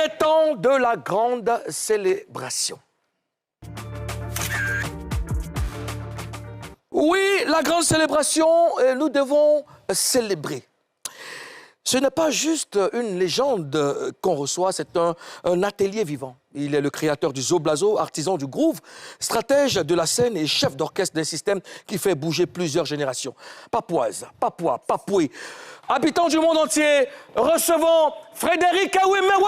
est temps de la grande célébration. Oui, la grande célébration, nous devons célébrer. Ce n'est pas juste une légende qu'on reçoit, c'est un atelier vivant. Il est le créateur du Zoblazo, artisan du groove, stratège de la scène et chef d'orchestre d'un système qui fait bouger plusieurs générations. Papouases, Papouas, Papouis, habitants du monde entier, recevons Frédéric Aouimewe.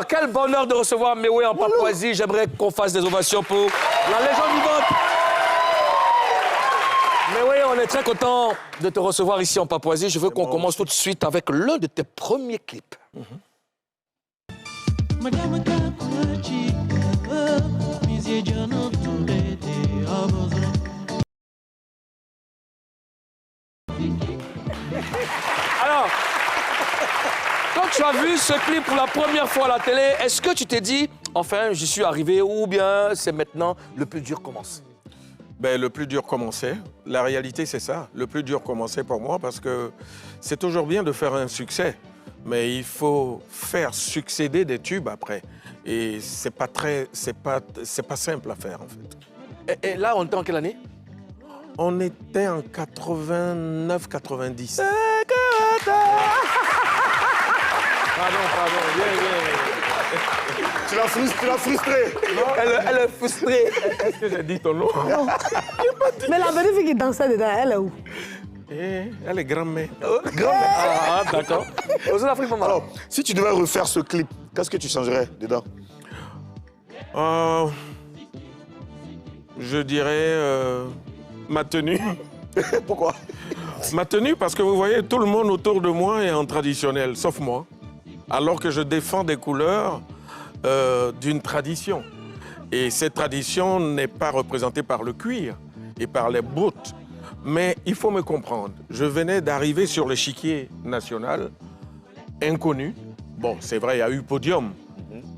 Quel bonheur de recevoir Mewe en Papouasie. J'aimerais qu'on fasse des ovations pour la légende vivante. Mewe, on est très content de te recevoir ici en Papouasie. Je veux qu'on commence tout de suite avec l'un de tes premiers clips. Alors, quand tu as vu ce clip pour la première fois à la télé, est-ce que tu t'es dit, enfin, j'y suis arrivé, ou bien c'est maintenant le plus dur commence? Ben, le plus dur commençait. La réalité, c'est ça. Le plus dur commençait pour moi parce que c'est toujours bien de faire un succès, mais il faut faire succéder des tubes après. Et c'est pas simple à faire, en fait. Et là, on était en quelle année? On était en 89-90. Pardon, viens. Tu l'as frustré. Elle est frustrée. Est-ce que j'ai dit ton nom? Non. Mais la petite fille qui dansait dedans, elle est où? Elle est grand-mère. Ah, d'accord. Alors, si tu devais refaire ce clip, qu'est-ce que tu changerais dedans? Je dirais ma tenue. Pourquoi? Ma tenue, parce que vous voyez, tout le monde autour de moi est en traditionnel, sauf moi. Alors que je défends des couleurs d'une tradition. Et cette tradition n'est pas représentée par le cuir et par les bottes. Mais il faut me comprendre. Je venais d'arriver sur l'échiquier national, inconnu. Bon, c'est vrai, il y a eu podium.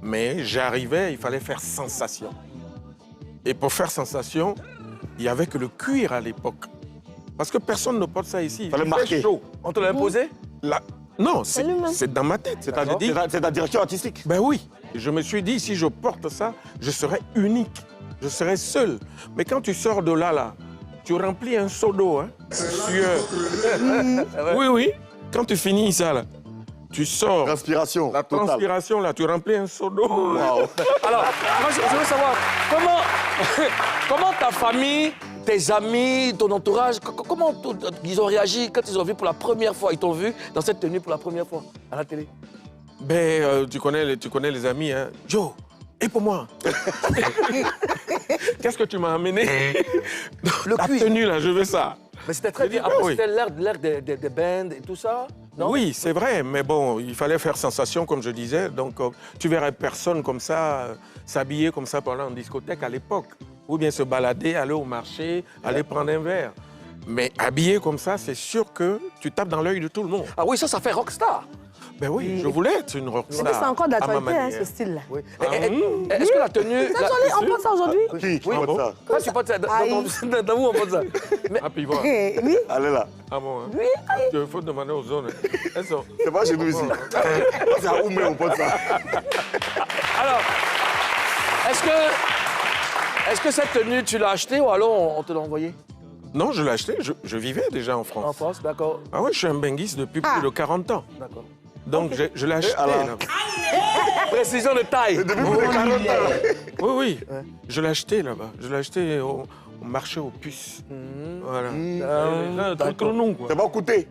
Mais j'arrivais, il fallait faire sensation. Et pour faire sensation, il n'y avait que le cuir à l'époque. Parce que personne ne porte ça ici. Il fallait fait marquer. chaud. On te l'a imposé? Non, c'est dans ma tête. C'est ta direction artistique? Ben oui. Je me suis dit, si je porte ça, je serai unique. Je serai seul. Mais quand tu sors de là, tu remplis un seau d'eau. Hein, oui. Quand tu finis ça, là, tu sors. Transpiration. La transpiration, là, tu remplis un seau d'eau. Wow. Alors, moi, je veux savoir, comment ta famille, tes amis, ton entourage, comment ils ont réagi quand ils ont vu pour la première fois, ils t'ont vu dans cette tenue pour la première fois à la télé? Ben, tu connais les amis, hein. Joe, et pour moi? Qu'est-ce que tu m'as amené? Le La cuir. tenue, là, je veux ça. Mais c'était très bien. dit, Après, oui. c'était l'ère des bands et tout ça, non? Oui, c'est vrai, mais bon, il fallait faire sensation, comme je disais. Donc, tu verrais personne comme ça, s'habiller comme ça pendant une discothèque à l'époque. Ou bien se balader, aller au marché, aller prendre un verre. Mais habillé comme ça, c'est sûr que tu tapes dans l'œil de tout le monde. Ah oui, ça fait rockstar. Ben oui, je voulais être une rockstar. Mais c'est encore à ma d'actualité, hein, manière. ce style-là. Oui. Est-ce que la tenue... C'est joli, on porte ça aujourd'hui? Qui porte bon? ça? Quand tu portes ça, dans où on porte ça? Ah, puis voilà. Oui. Allez là. Ah bon, hein? Oui. Il faut demander aux zones. Elles sont... C'est pas chez nous ici. C'est à Oumé, on porte ça. Alors, est-ce que cette tenue, tu l'as achetée ou alors on te l'a envoyée? Non, je l'ai acheté. Je vivais déjà en France. En France, d'accord. Ah oui, je suis un benguiste depuis plus de 40 ans. D'accord. Donc, je l'ai acheté. alors Là. Précision de taille. Depuis plus de 40 ans. Oui. Je l'ai acheté là-bas. Je l'ai acheté au marché aux puces. Voilà. Un truc trop long, quoi. Ça va coûter.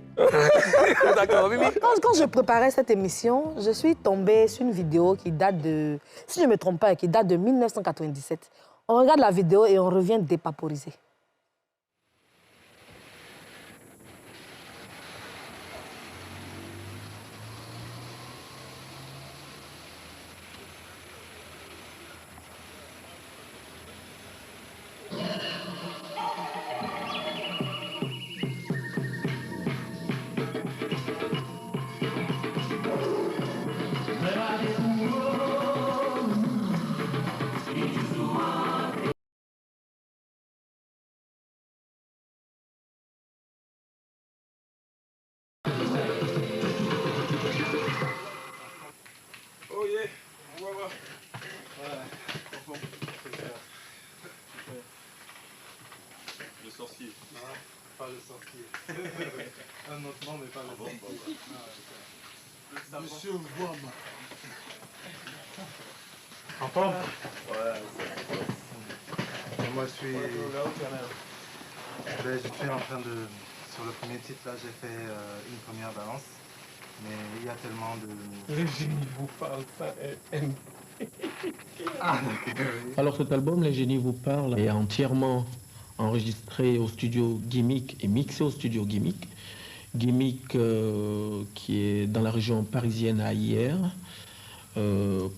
D'accord, Mimi. Quand je préparais cette émission, je suis tombée sur une vidéo qui date de, si je ne me trompe pas, qui date de 1997. On regarde la vidéo et on revient dépaporiser. sorcier. Pas le sorcier. Un autre nom, mais pas le sorcier. Monsieur Wama. En forme? Moi, je suis en train de... Sur le premier titre, là, j'ai fait une première balance. Mais il y a tellement de... Les génies vous parlent, ça est... Alors cet album, Les Génies vous parlent, est entièrement enregistré au studio Gimmick et mixé au studio Gimmick. Gimmick qui est dans la région parisienne à Hier.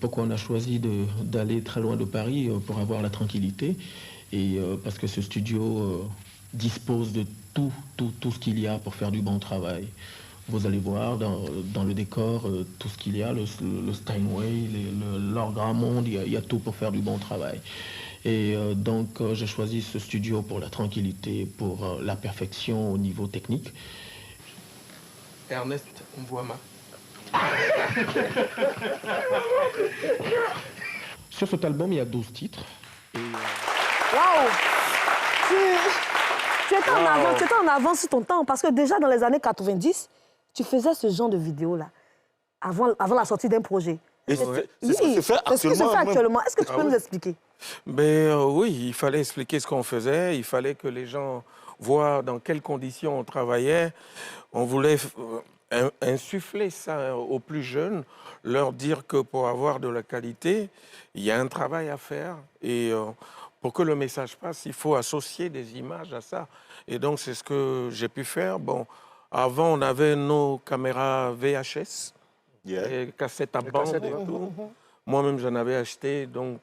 Pourquoi on a choisi d'aller très loin de Paris pour avoir la tranquillité et parce que ce studio dispose de tout ce qu'il y a pour faire du bon travail. Vous allez voir dans le décor tout ce qu'il y a, le Steinway, l'Orgramonde, il y a tout pour faire du bon travail. Et donc j'ai choisi ce studio pour la tranquillité, pour la perfection au niveau technique. Ernest Mvouama. Sur cet album, il y a 12 titres. Waouh! Tu étais en avance sur ton temps, parce que déjà dans les années 90, tu faisais ce genre de vidéo-là, avant la sortie d'un projet. Et c'est ce qui se fait C'est ce qui se fait actuellement. Est-ce que tu peux nous oui. expliquer? Oui, il fallait expliquer ce qu'on faisait, il fallait que les gens voient dans quelles conditions on travaillait. On voulait insuffler ça aux plus jeunes, leur dire que pour avoir de la qualité, il y a un travail à faire. Et pour que le message passe, il faut associer des images à ça. Et donc, c'est ce que j'ai pu faire. Bon, avant, on avait nos caméras VHS, et cassettes à bande et tout. Moi-même, j'en avais acheté. Donc,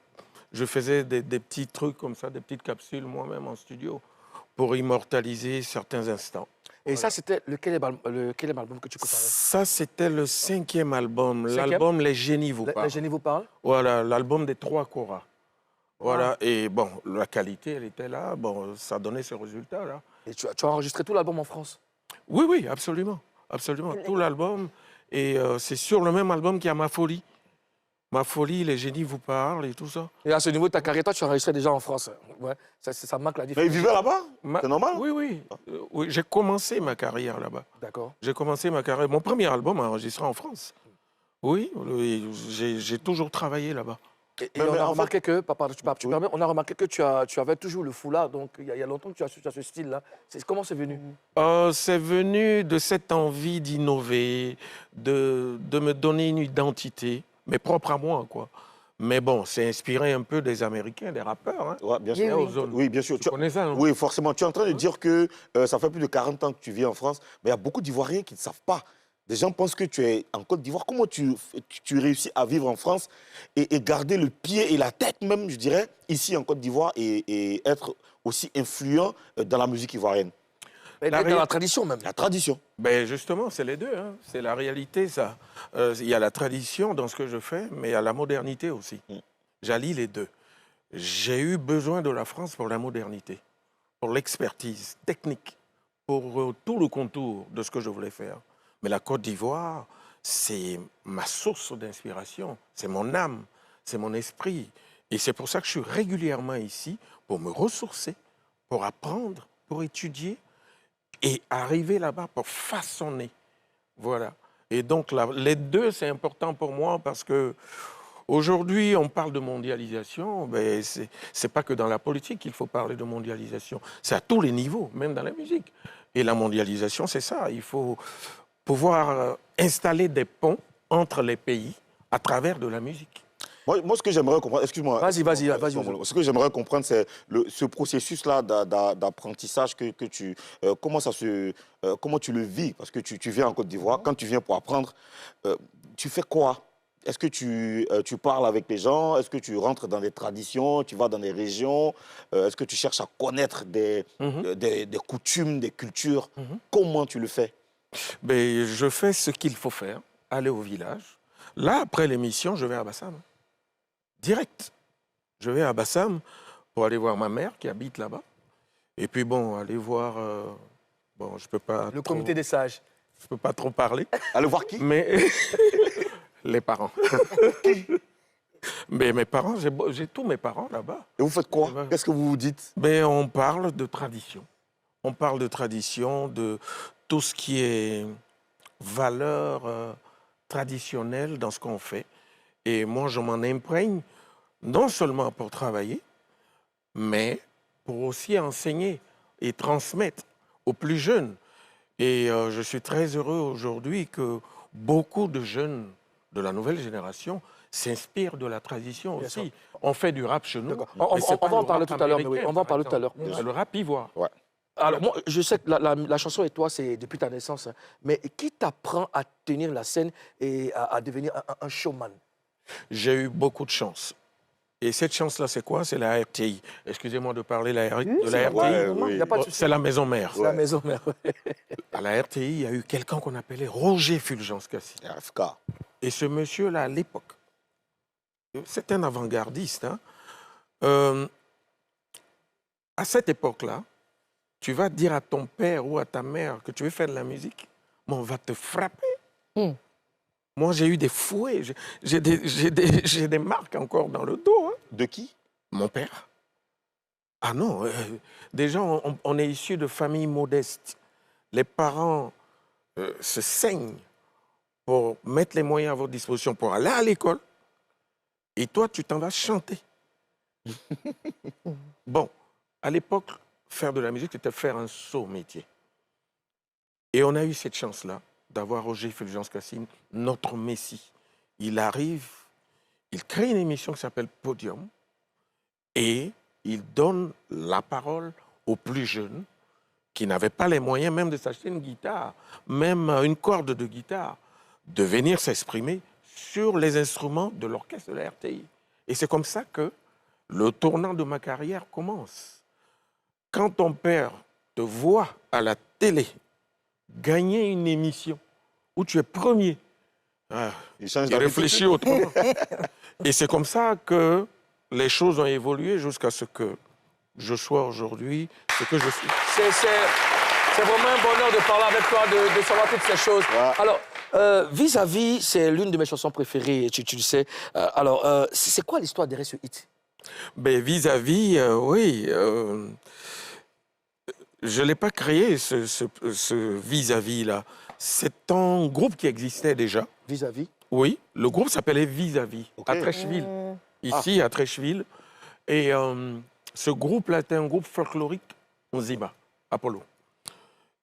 je faisais des petits trucs comme ça, des petites capsules moi-même en studio pour immortaliser certains instants. Et ça, c'était lequel album que tu préparais? Ça, c'était le 5e album, l'album Les Génies vous parlent. Les Génies vous parlent? Voilà, l'album des 3 choras. Voilà, et bon, la qualité, elle était là, bon, ça donnait ces résultats-là. Et tu as enregistré tout l'album en France? Oui, oui, absolument, absolument, tout l'album. Et c'est sur le même album qu'il y a Ma Folie. Ma Folie, Les Génies vous parlent et tout ça. Et à ce niveau de ta carrière, toi, tu as enregistré déjà en France. Ouais, ça marque la Mais différence. il vivait là-bas? C'est normal? Oui, oui. Oui, j'ai commencé ma carrière là-bas. D'accord. J'ai commencé ma carrière. Mon premier album a enregistré en France. Oui, j'ai toujours travaillé là-bas. Et on a remarqué que, on a remarqué que tu avais toujours le foulard. Donc, il y a longtemps que tu as ce style-là. Comment c'est venu? C'est venu de cette envie d'innover, de me donner une identité, mais propre à moi, quoi. Mais bon, c'est inspiré un peu des Américains, des rappeurs. Hein. Ouais, bien sûr. Oui, bien sûr. Tu connais ça, non? Oui, forcément. Tu es en train de dire que ça fait plus de 40 ans que tu vis en France, mais il y a beaucoup d'Ivoiriens qui ne savent pas. Les gens pensent que tu es en Côte d'Ivoire. Comment tu réussis à vivre en France et garder le pied et la tête même, je dirais, ici en Côte d'Ivoire et être aussi influent dans la musique ivoirienne? Dans la tradition même. La tradition. Ben justement, c'est les deux. Hein. C'est la réalité, ça. Il y a la tradition dans ce que je fais, mais il y a la modernité aussi. J'allie les deux. J'ai eu besoin de la France pour la modernité, pour l'expertise technique, pour tout le contour de ce que je voulais faire. Mais la Côte d'Ivoire, c'est ma source d'inspiration, c'est mon âme, c'est mon esprit. Et c'est pour ça que je suis régulièrement ici, pour me ressourcer, pour apprendre, pour étudier et arriver là-bas pour façonner. Voilà. Et donc, les deux, c'est important pour moi parce que aujourd'hui, on parle de mondialisation. Ben, c'est pas que dans la politique qu'il faut parler de mondialisation. C'est à tous les niveaux, même dans la musique. Et la mondialisation, c'est ça. Il faut pouvoir installer des ponts entre les pays à travers de la musique. Moi, ce que j'aimerais comprendre, excuse-moi. Vas-y. Ce que j'aimerais comprendre, c'est ce processus-là d'apprentissage comment tu le vis? Parce que tu viens en Côte d'Ivoire, quand tu viens pour apprendre, tu fais quoi? Est-ce que tu parles avec les gens? Est-ce que tu rentres dans des traditions? Tu vas dans des régions? Est-ce que tu cherches à connaître des coutumes, des cultures? Comment tu le fais? Ben, je fais ce qu'il faut faire, aller au village. Là, après l'émission, je vais à Bassam. Direct. Je vais à Bassam pour aller voir ma mère qui habite là-bas. Et puis bon, aller voir... bon, je peux pas... Le comité des sages. Je peux pas trop parler. Aller voir qui? Mais les parents. Mais mes parents, j'ai tous mes parents là-bas. Et vous faites quoi? Qu'est-ce que vous vous dites? Ben, on parle de tradition. on parle de tradition, de tout ce qui est valeur traditionnelle dans ce qu'on fait. Et moi, je m'en imprègne, non seulement pour travailler, mais pour aussi enseigner et transmettre aux plus jeunes. Et je suis très heureux aujourd'hui que beaucoup de jeunes de la nouvelle génération s'inspirent de la tradition Bien aussi. sûr. On fait du rap chez nous. On mais c'est pas va en le parler rap tout à l'heure, mais oui, américain, on va en par parler tout à l'heure. exemple. C'est le rap ivoire. Ouais. Alors, moi, je sais que la chanson et toi, c'est depuis ta naissance. Hein. Mais qui t'apprend à tenir la scène et à devenir un showman? J'ai eu beaucoup de chance. Et cette chance-là, c'est quoi? C'est la RTI. Excusez-moi de parler de la RTI. Ouais, Il oui. n'y a pas de souci. C'est la maison mère. C'est la maison mère. À la RTI, il y a eu quelqu'un qu'on appelait Roger Fulgence Cassis. FK. Et ce monsieur-là, à l'époque, c'est un avant-gardiste. Hein. À cette époque-là, tu vas dire à ton père ou à ta mère que tu veux faire de la musique, mais on va te frapper. Mm. Moi, j'ai eu des fouets, j'ai des marques encore dans le dos. Hein. De qui? Mon père. Ah non, déjà, on est issu de familles modestes. Les parents se saignent pour mettre les moyens à votre disposition pour aller à l'école. Et toi, tu t'en vas chanter. Bon, à l'époque, faire de la musique, c'était faire un saut métier. Et on a eu cette chance-là d'avoir Roger Fulgence Cassis, notre messie. Il arrive, il crée une émission qui s'appelle Podium et il donne la parole aux plus jeunes qui n'avaient pas les moyens même de s'acheter une guitare, même une corde de guitare, de venir s'exprimer sur les instruments de l'orchestre de la RTI. Et c'est comme ça que le tournant de ma carrière commence. Quand ton père te voit à la télé gagner une émission où tu es premier, il réfléchit autrement. Et c'est comme ça que les choses ont évolué jusqu'à ce que je sois aujourd'hui ce que je suis. C'est vraiment un bonheur de parler avec toi, de savoir toutes ces choses. Ouais. Alors, Vis-à-vis, c'est l'une de mes chansons préférées, tu le sais. Alors, c'est quoi l'histoire derrière ce hit? Ben, Vis-à-vis, oui. Je ne l'ai pas créé, ce vis-à-vis-là. C'est un groupe qui existait déjà. Vis-à-vis? Oui, le groupe s'appelait Vis-à-vis, Ok. à Trècheville. Ici, à Trècheville. Et ce groupe-là était un groupe folklorique Nziba, Apollo.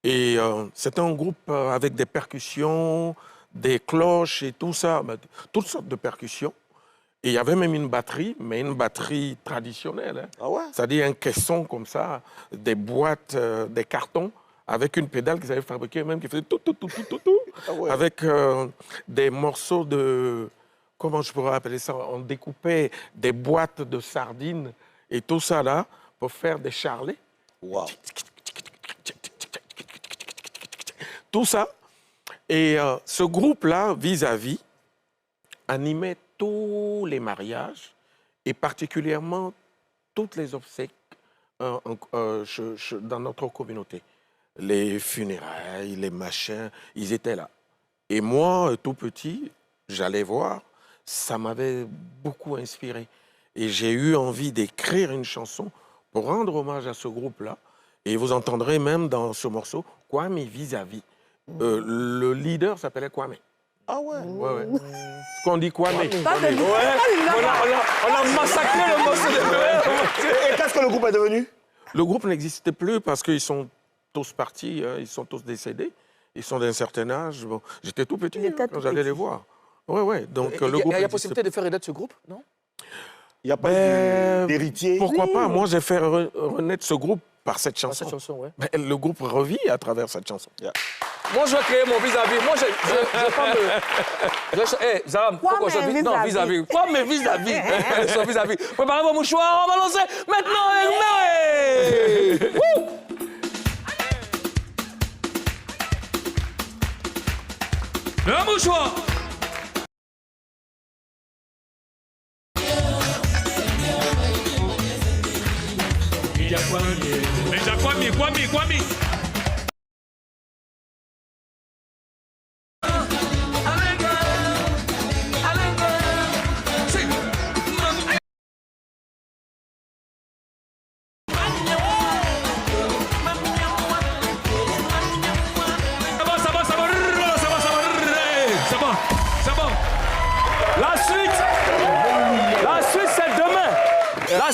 Et c'était un groupe avec des percussions, des cloches et tout ça, toutes sortes de percussions. Et il y avait même une batterie, mais une batterie traditionnelle. Hein. Ah ouais? C'est-à-dire un caisson comme ça, des boîtes, des cartons, avec une pédale qu'ils avaient fabriquée même, qui faisait tout, Ah ouais. avec des morceaux de... Comment je pourrais appeler ça? On découpait des boîtes de sardines et tout ça là, pour faire des charlets. Wow. Tout ça. Et ce groupe-là, Vis-à-vis, animait tous les mariages et particulièrement toutes les obsèques dans notre communauté. Les funérailles, les machins, ils étaient là. Et moi, tout petit, j'allais voir, ça m'avait beaucoup inspiré. Et j'ai eu envie d'écrire une chanson pour rendre hommage à ce groupe-là. Et vous entendrez même dans ce morceau, Kwame Vis-à-vis. Le leader s'appelait Kwame. Ah ouais? Ouais, ouais. Ce qu'on dit Kwame. Ça, c'est Ouais. On a massacré le morceau de... Et qu'est-ce que le groupe est devenu? Le groupe n'existait plus parce qu'ils sont tous partis, hein, ils sont tous décédés. Ils sont d'un certain âge. Bon, j'étais tout petit Il était quand tout j'allais petit. les voir. Ouais, ouais. Donc Il le y groupe a n'existait possibilité de faire renaître ce groupe, non? Il n'y a pas d'héritier? Pourquoi pas? Moi, j'ai fait renaître ce groupe par cette chanson. Cette chanson, ouais. Mais le groupe revit à travers cette chanson. Moi, je vais créer mon vis-à-vis. Moi, je vais pas me... Hé, Zaram, faut qu'on se mais Non, vis-à-vis. Quoi, mais vis-à-vis? Son vis-à-vis. Préparez vos mouchoirs, on va lancer maintenant. Wouh! Le mouchoir! Kwame.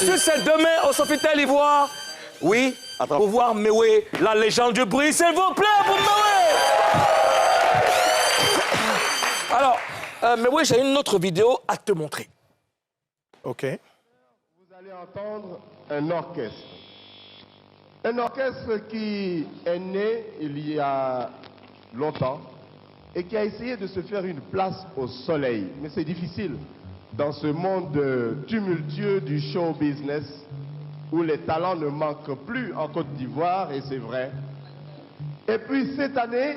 Est-ce que c'est demain au Sofitel Ivoire? Oui, Attends. pour voir Mewé, la légende du bruit, s'il vous plaît, pour Mewé. Alors, Mewé, j'ai une autre vidéo à te montrer. OK. Vous allez entendre un orchestre. Un orchestre qui est né il y a longtemps et qui a essayé de se faire une place au soleil. Mais c'est difficile dans ce monde tumultueux du show business où les talents ne manquent plus en Côte d'Ivoire, et c'est vrai. Et puis cette année,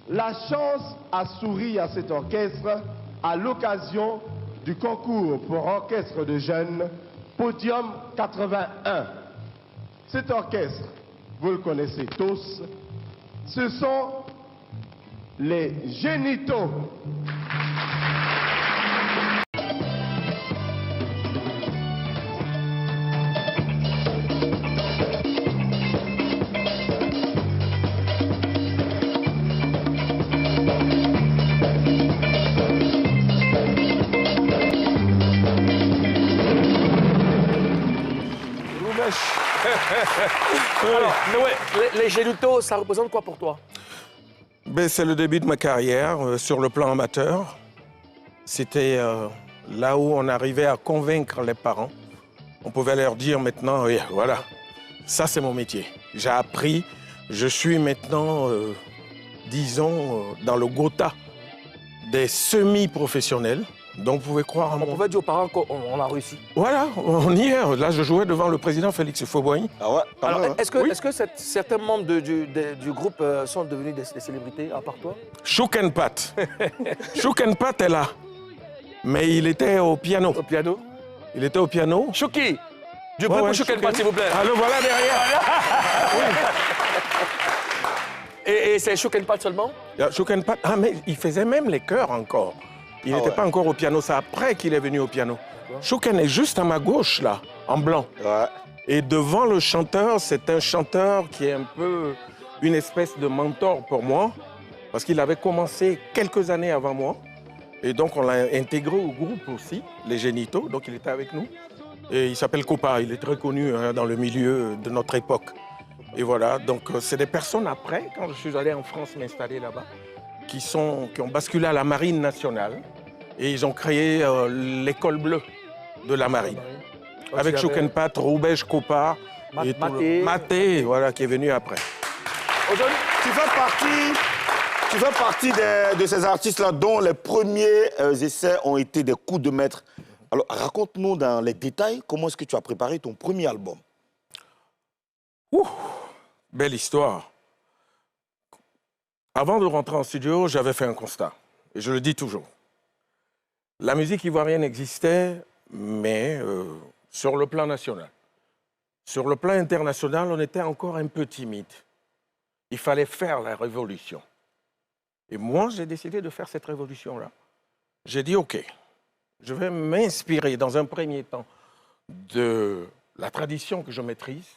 la chance a souri à cet orchestre à l'occasion du concours pour orchestre de jeunes Podium 81. Cet orchestre, vous le connaissez tous, ce sont les Génitaux. Alors, Mewé, les Gélutos, ça représente quoi pour toi? Ben, c'est le début de ma carrière sur le plan amateur. C'était là où on arrivait à convaincre les parents. On pouvait leur dire maintenant, oui, voilà, ça c'est mon métier. J'ai appris, je suis maintenant, disons, dans le Gotha des semi-professionnels. Donc vous pouvez croire en On moi. pouvait dire aux parents qu'on a réussi. Voilà, on y est. Là, je jouais devant le président Félix Fauboigny. Ah ouais, quand Alors, même, hein. est-ce que certains membres du groupe sont devenus des célébrités, à part toi? Chouk and Pat. Chouk and Pat est là. Mais il était au piano. Au piano? Il était au piano. Chouki! Du bruit pour Chouk and Pat, s'il vous plaît. Ah, le voilà derrière. Et c'est Chouk and Pat seulement? Chouk and Pat, ah, mais il faisait même les chœurs encore. Il n'était pas encore au piano, c'est après qu'il est venu au piano. Chouk est juste à ma gauche, là, en blanc. Ouais. Et devant le chanteur, c'est un chanteur qui est un peu une espèce de mentor pour moi, parce qu'il avait commencé quelques années avant moi. Et donc, on l'a intégré au groupe aussi, les Génitaux, donc il était avec nous. Et il s'appelle Copa, il est très connu hein, dans le milieu de notre époque. Et voilà, donc c'est des personnes après, quand je suis allé en France m'installer là-bas, qui ont basculé à la Marine nationale. Et ils ont créé l'école bleue de la Marine. Avec Chouk and Pat, Roubège, Copa et tout Maté. Maté, voilà, qui est venu après. Aujourd'hui, Tu fais partie de ces artistes-là dont les premiers essais ont été des coups de maître. Alors, raconte-nous dans les détails comment est-ce que tu as préparé ton premier album. Ouh, belle histoire. Avant de rentrer en studio, j'avais fait un constat. Et je le dis toujours. La musique ivoirienne existait, mais sur le plan national. Sur le plan international, on était encore un peu timide. Il fallait faire la révolution. Et moi, j'ai décidé de faire cette révolution-là. J'ai dit, OK, je vais m'inspirer dans un premier temps de la tradition que je maîtrise,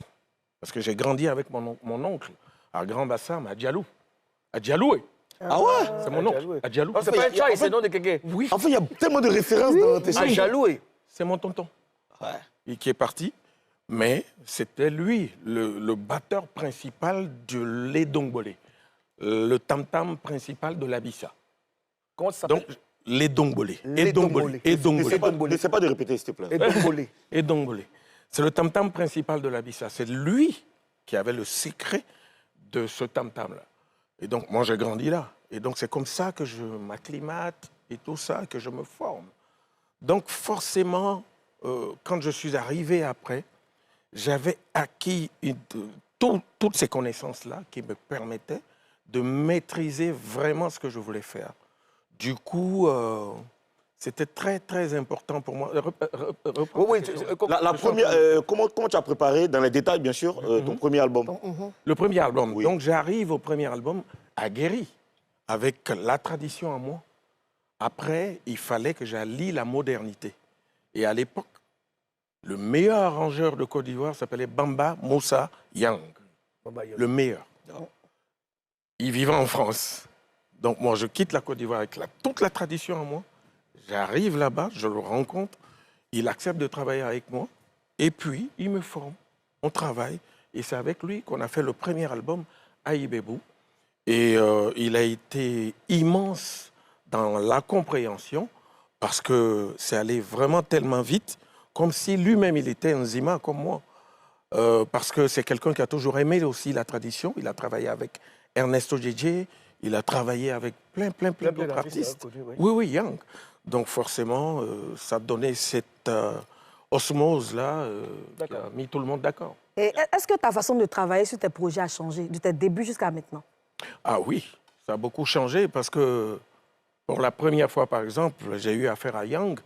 parce que j'ai grandi avec mon oncle à Grand Bassam, à Dialou. À Dialoué. Ah ouais? C'est mon oncle, à Dialou. oh, c'est pas un tchai, c'est le nom de quelqu'un. Oui, En fait, il y a tellement de références dans tes Ah, chansons. Jaloué. c'est mon tonton. Ouais. Et qui est parti. Mais c'était lui, le batteur principal de l'Edongbolé, le tam-tam principal de l'Abissa. Comment ça s'appelle? Donc, l'Edongbolé. L'Edongbolé. Edongbolé. N'essaie pas de répéter, s'il te plaît. Edongbolé. Edongbolé. C'est le tam-tam principal de l'Abissa. C'est lui qui avait le secret de ce tam-tam-là. Et donc, moi, j'ai grandi là. Et donc, c'est comme ça que je m'acclimate et tout ça, que je me forme. Donc, forcément, quand je suis arrivé après, j'avais acquis toutes ces connaissances-là qui me permettaient de maîtriser vraiment ce que je voulais faire. Du coup, c'était très, très important pour moi. Oui, La première, comment tu as préparé, dans les détails, bien sûr, ton premier album? Le premier album. Oui. Donc, j'arrive au premier album aguerri, avec la tradition en moi. Après, il fallait que j'allie la modernité. Et à l'époque, le meilleur arrangeur de Côte d'Ivoire s'appelait Bamba Moussa Yang. Le meilleur. Il vivait en France. Donc, moi, je quitte la Côte d'Ivoire avec toute la tradition en moi. J'arrive là-bas, je le rencontre. Il accepte de travailler avec moi. Et puis, il me forme, on travaille. Et c'est avec lui qu'on a fait le premier album, Aïbébou. Et il a été immense dans la compréhension parce que c'est allé vraiment tellement vite, comme si lui-même, il était un Zima comme moi. Parce que c'est quelqu'un qui a toujours aimé aussi la tradition. Il a travaillé avec Ernesto Djedje, il a travaillé avec plein d'autres artistes. Oui, Yang. Donc forcément, ça donnait cette osmose-là qui a mis tout le monde d'accord. Et est-ce que ta façon de travailler sur tes projets a changé, de tes débuts jusqu'à maintenant? Ah oui, ça a beaucoup changé parce que pour la première fois, par exemple, j'ai eu affaire à Yang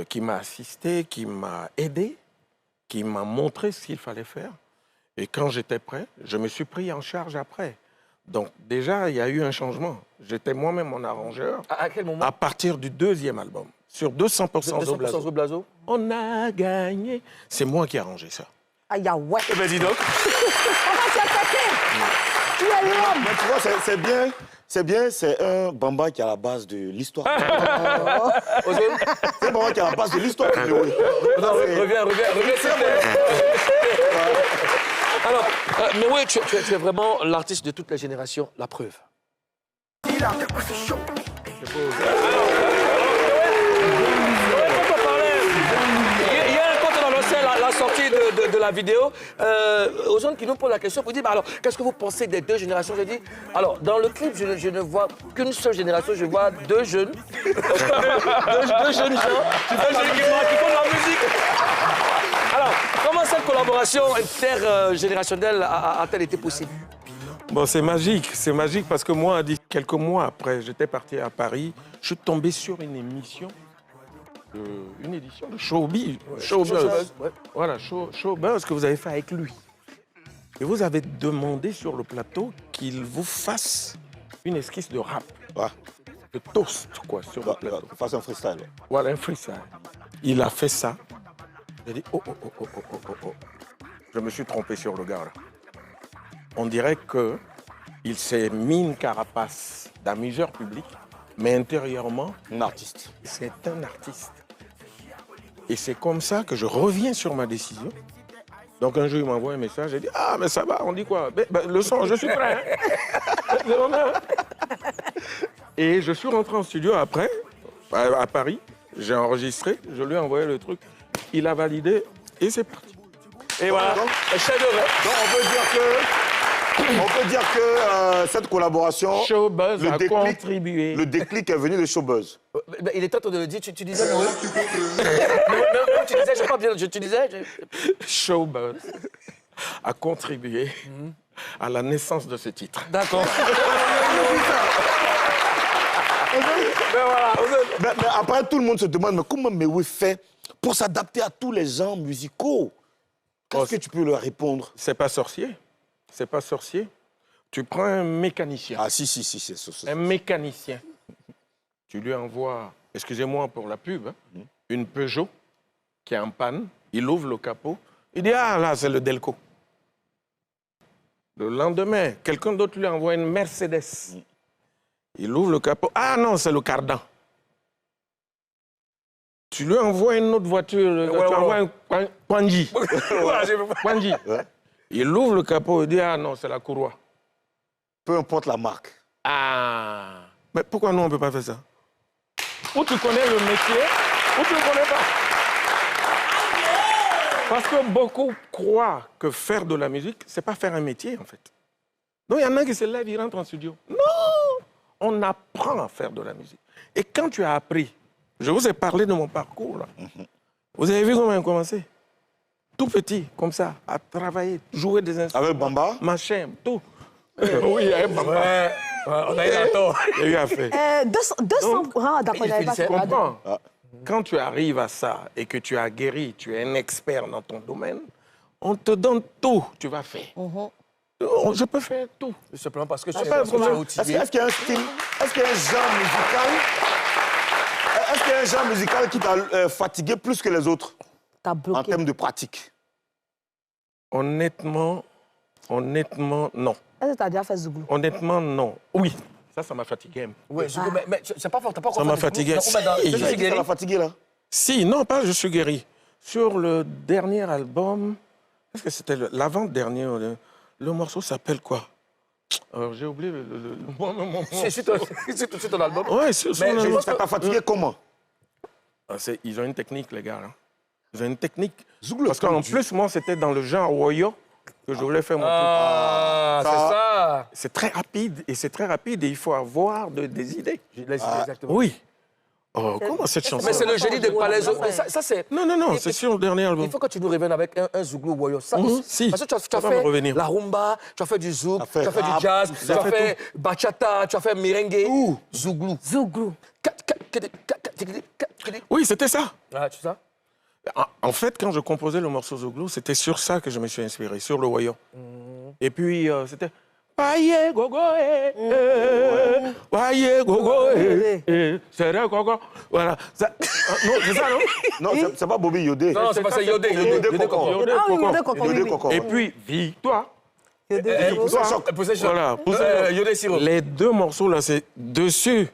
qui m'a assisté, qui m'a aidé, qui m'a montré ce qu'il fallait faire. Et quand j'étais prêt, je me suis pris en charge après. Donc déjà, il y a eu un changement. J'étais moi-même mon arrangeur. À quel moment? À partir du deuxième album, sur 200% Zo Blazo. On a gagné. C'est moi qui ai arrangé ça. Aïe, ah ouais. Eh bien, dis donc. Comment tu as attaqué? Tu es l'homme. Mais tu vois, c'est bien, c'est un Bamba qui est à la base de l'histoire. C'est un Bamba qui est à la base de l'histoire. Reviens, s'il te plaît. Alors, mais oui, tu es vraiment l'artiste de toutes les générations, la preuve. Il y a un compte dans le ciel, la sortie de la vidéo. Aux gens qui nous posent la question pour dire, bah alors, qu'est-ce que vous pensez des deux générations? J'ai dit, alors, dans le clip, je ne vois qu'une seule génération, je vois deux jeunes. deux jeunes gens qui font de la musique. Alors, comment cette collaboration intergénérationnelle a-t-elle été possible? Bon, c'est magique parce que moi, quelques mois après, j'étais parti à Paris, je suis tombé sur une édition de Showbiz. Showbuzz. Ouais. Voilà, Showbuzz que vous avez fait avec lui. Et vous avez demandé sur le plateau qu'il vous fasse une esquisse de rap, Ouais. de toast, quoi, sur le plateau. Fasse un freestyle. Voilà, un freestyle. Il a fait ça. J'ai dit, oh. Je me suis trompé sur le gars, là. On dirait qu'il s'est mis une carapace d'amuseur public, mais intérieurement, Un artiste. c'est un artiste. Et c'est comme ça que je reviens sur ma décision. Donc un jour, il m'envoie un message, j'ai dit, ah, mais ça va, on dit quoi? Le son, je suis prêt. Hein. Et je suis rentré en studio après, à Paris, j'ai enregistré, je lui ai envoyé le truc, il a validé et c'est parti. Et voilà, Donc, chef-d'œuvre. Donc on peut dire que cette collaboration, Showbuzz a contribué. le déclic est venu de Showbuzz. Il est temps de le dire, tu disais... Non, tu disais, je sais pas bien, tu disais... Showbuzz a contribué à la naissance de ce titre. D'accord. Mais après, tout le monde se demande, mais comment Mewe fait pour s'adapter à tous les genres musicaux? Qu'est-ce que tu peux leur répondre? C'est pas sorcier. C'est pas sorcier. Tu prends un mécanicien. Ah si, c'est ça. Un mécanicien. Tu lui envoies, excusez-moi pour la pub, hein, une Peugeot qui est en panne. Il ouvre le capot. Il dit, ah là, c'est le Delco. Le lendemain, quelqu'un d'autre lui envoie une Mercedes. Il ouvre le capot. Ah non, c'est le Cardan. Tu lui envoies une autre voiture, tu envoies un Kwanji. Kwanji. Ouais. Il ouvre le capot et dit, ah non, c'est la courroie. Peu importe la marque. Ah. Mais pourquoi nous, on ne peut pas faire ça? Ou tu connais le métier, ou tu ne le connais pas. Parce que beaucoup croient que faire de la musique, c'est pas faire un métier, en fait. Donc, il y en a qui se lèvent, ils rentrent en studio. Non! On apprend à faire de la musique. Et quand tu as appris, je vous ai parlé de mon parcours, là. Vous avez vu comment j'ai commencé? Tout petit, comme ça, à travailler, jouer des instruments. Avec Bamba? Machin, tout. Oui, avec Bamba. On a eu un temps. Il y a eu à faire. 200... Ah, d'accord, il j'avais pas finissait. Tu fait. comprends? Quand tu arrives à ça et que tu as guéri, tu es un expert dans ton domaine, on te donne tout, tu vas faire. Je peux faire tout. Simplement parce que tu pas un problème. es outillé. Est-ce qu'il y a un style, est-ce qu'il y a un genre musical, est-ce qu'il y a un genre musical qui t'a fatigué plus que les autres T'as en bloqué. termes de pratique? Honnêtement, non. Est-ce que t'as déjà fait Zouglou? Honnêtement, non. Oui, ça m'a fatigué. Oui, mais c'est pas fort, t'as pas encore Ça m'a fait fatigué. du coup. Non, Si. je suis Ça guéri. l'a fatigué, là? Si, non, pas je suis guéri. Sur le dernier album, est-ce que c'était l'avant-dernier? Le morceau s'appelle quoi? Alors, j'ai oublié mon C'est ton album. Ouais, c'est Mais je t'ai pas fatigué comment? Ils ont une technique, les gars. Hein. Ils ont une technique. Parce qu'en plus, moi, c'était dans le genre Woyo que je voulais faire mon truc. Ah, c'est ça. C'est très rapide. Et c'est très rapide et il faut avoir des idées. Exactement. Oui. Oh, comment cette chanson? Mais c'est le génie des palais. Ça c'est... Non, c'est sur le dernier album. Il faut que tu nous reviennes avec un Zouglou Woyo. Ça, si. Parce que tu as Ça va fait me revenir. la rumba, tu as fait du zouk, tu as fait rap, du jazz, tu as fait fait bachata, tu as fait merengue. Zouglou. Zouglou. Oui, c'était ça. Ah, tu sais ça? En fait, quand je composais le morceau Zouglou, c'était sur ça que je me suis inspiré, sur le Woyo. Et puis, c'était... Waye gogo waye gogo c'est vrai gogo. Voilà. Non, c'est ça, non? Non, c'est pas Bobby Yodé. Non, c'est pas ça, Yodé. Yodé Coco. Yodé Coco. Et puis, victoire. Voilà. Yodé Siro. Les deux morceaux, là, c'est dessus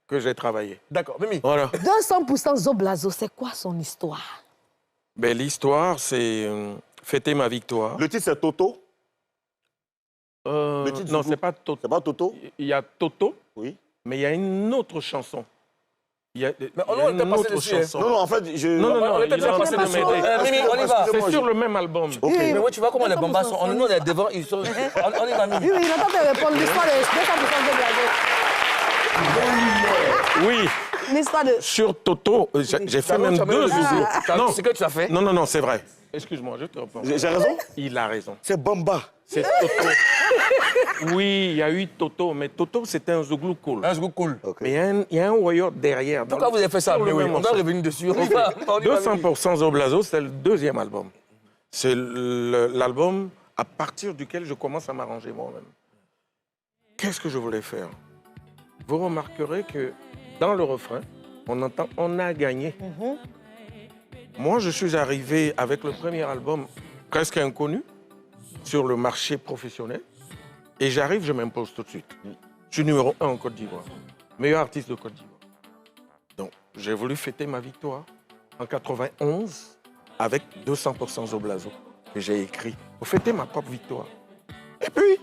que j'ai travaillé. D'accord, Mimi. Voilà. 200% Zoblazo, c'est quoi son histoire? Ben, l'histoire, c'est fêter ma victoire. Le titre, c'est Toto. Non, c'est pas Toto. C'est pas Toto? Il y a Toto, Oui. mais il y a une autre chanson. Il y a, on était une passé autre dessus, hein. chanson. Non, en fait, je... Non, on était il est en passé train de dessus. m'aider. Mimi, on y va. C'est sur le même album. Ok. Mais oui, tu vois comment les bombas sont. Nous, on est devant, ils sont. On y va, Mimi. Oui, il n'a pas te répondre. L'histoire de 200% Zoblazo. Oui, L'histoire de... sur Toto, j'ai fait même deux Zouglou. Non, C'est que tu as fait. non, c'est vrai. Excuse-moi, je te réponds. J'ai raison? Il a raison. C'est Bamba. C'est Toto. Oui, il y a eu Toto, mais Toto, c'était un Zouglou cool. Un Zouglou cool. Ok. Mais il y a un Woyo derrière. Pourquoi vous avez fait ça? Sur le Mais oui, même on doit morceau. revenir dessus. On y va, Mimi. 200% Zoblazo, c'est le deuxième album. C'est l'album à partir duquel je commence à m'arranger moi-même. Qu'est-ce que je voulais faire? Vous remarquerez que dans le refrain, on entend « on a gagné ». Moi, je suis arrivé avec le premier album presque inconnu sur le marché professionnel. Et j'arrive, je m'impose tout de suite. Je suis numéro 1 en Côte d'Ivoire. Meilleur artiste de Côte d'Ivoire. Donc, j'ai voulu fêter ma victoire en 91 avec 200% Zoblazo que j'ai écrit pour fêter ma propre victoire. Et puis,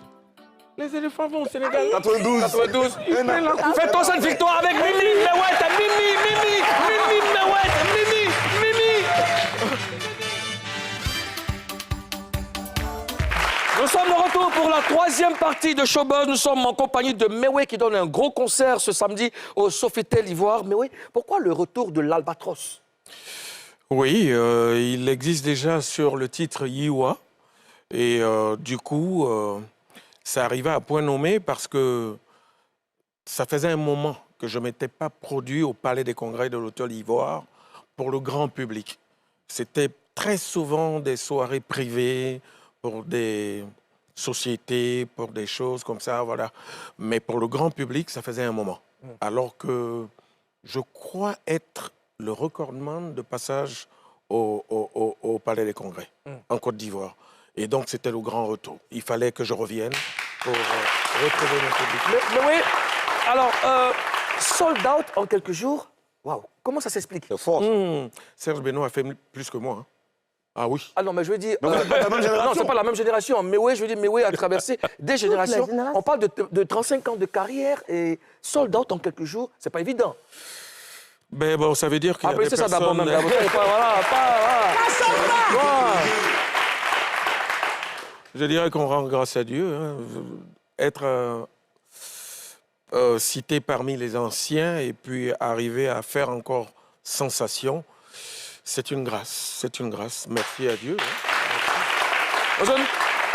les éléphants vont au Sénégal. 92. 92. Ils prennent la coupe. Fais-toi cette victoire avec Mimi Mewette. Mimi Mewette. Mimi. Nous sommes de retour pour la troisième partie de Showbuzz. Nous sommes en compagnie de Mewé qui donne un gros concert ce samedi au Sofitel Ivoire. Mewé, pourquoi le retour de l'Albatros? Oui, il existe déjà sur le titre Yiwa. Et du coup, ça arrivait à point nommé parce que ça faisait un moment que je ne m'étais pas produit au Palais des Congrès de l'Hôtel Ivoire pour le grand public. C'était très souvent des soirées privées pour des sociétés, pour des choses comme ça, voilà. Mais pour le grand public, ça faisait un moment. Alors que je crois être le recordman de passage au Palais des Congrès, en Côte d'Ivoire. Et donc, c'était le grand retour. Il fallait que je revienne pour retrouver mon public. Mais oui, alors, sold out en quelques jours. Waouh, comment ça s'explique? C'est fort. Serge Benoît a fait plus que moi. Hein. Ah oui. Ah non, mais je veux dire... Mais vous n'êtes pas de la même génération. Non, c'est pas la même génération. Mais oui, je veux dire, mais oui, a traversé des générations. On parle de 35 ans de carrière et sold out en quelques jours, c'est pas évident. Ben bon, ça veut dire qu'il y a des Appelez ça d'abord personnes... même. Voilà. Je dirais qu'on rend grâce à Dieu. Hein. Être cité parmi les anciens et puis arriver à faire encore sensation, c'est une grâce. C'est une grâce. Merci à Dieu. Hein.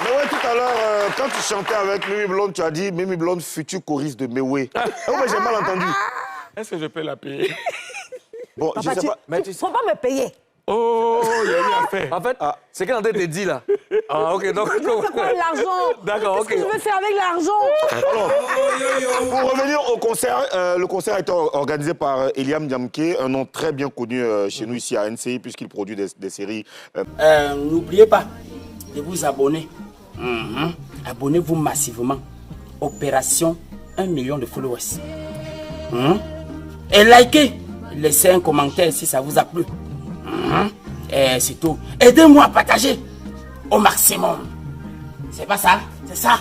Mais ouais, tout à l'heure, quand tu chantais avec Mimi Blonde, tu as dit Mimi Blonde, futur choriste de Mewé. Oh, mais j'ai mal entendu. Est-ce que je peux la payer? Bon, je Papa, sais pas. Mais tu ne faut pas me payer. Oh, il y a eu affaire. En fait, c'est qu'elle en tête dit là. Ah, ok, donc... Pourquoi l'argent? D'accord, ok. Qu'est-ce que je veux faire avec l'argent? Alors, pour revenir au concert, le concert a été organisé par Eliam Diamke, un nom très bien connu chez nous ici à NCI, puisqu'il produit des séries. N'oubliez pas de vous abonner. Abonnez-vous massivement. Opération 1 million de followers. Et likez. Laissez un commentaire si ça vous a plu. Et surtout, aidez-moi à partager au maximum. C'est pas ça? C'est ça?